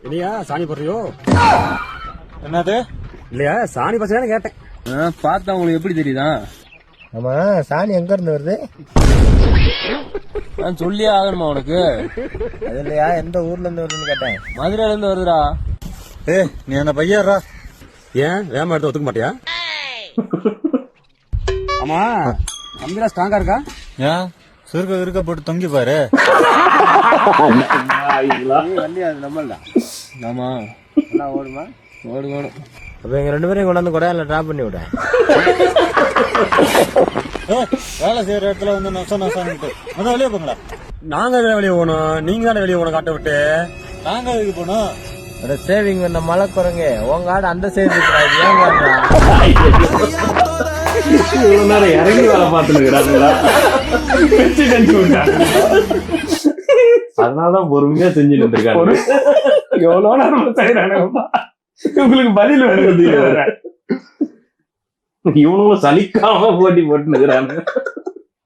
இல்லையா சாணி போடுறியோ? என்னது? இல்லையா சாணி பசங்க கேட்டேன். பார்த்தா உங்களுக்கு எப்படி தெரியுதா? ஆமா, சாணி எங்க இருந்து வருது? நான் சொல்லியே ஆகணுமா உனக்கு? அது இல்லையா, எந்த ஊர்ல இருந்து வருதுன்னு கேட்டேன். மதுரையில இருந்து வருதுடா. நீ என்ன பையறா? ஏன் வேமா எடுத்து ஒத்துக்க மாட்டியா? ஆமா, கம்பிலாம் ஸ்ட்ராங்கா இருக்கா? ஏன் சுருக்க இருக்க போட்டு தொங்கி பாரு. வண்டி அது நம்மளா? ஆமா, ஓடுமா? ஓடும். அப்ப எங்க 2 பேரையும் கொண்டாந்து கொடையால டிராப் பண்ணி விட. வேலை செய்யற இடத்துல வந்து நொசம் அதான் வெளியே போங்களா. நாங்க வெளியே போகணும், நீங்க தானே வெளியே போகணும் காட்ட விட்டு. நாங்க எதுக்கு போனோம்? சேவிங் பண்ண மழை குரங்க உங்க ஆடு அந்த சைடு இருக்கிறா. இறங்கி வேலை பார்த்துக்கிறாங்களா? அதனாலதான் பொறுமையா செஞ்சுட்டு இருக்காங்க. எவ்வளவு நேரம் செய்யறானுங்கப்பா, உங்களுக்கு பதில் வருது. இவனும் சலிக்காம போட்டி போட்டுக்கிறாங்க.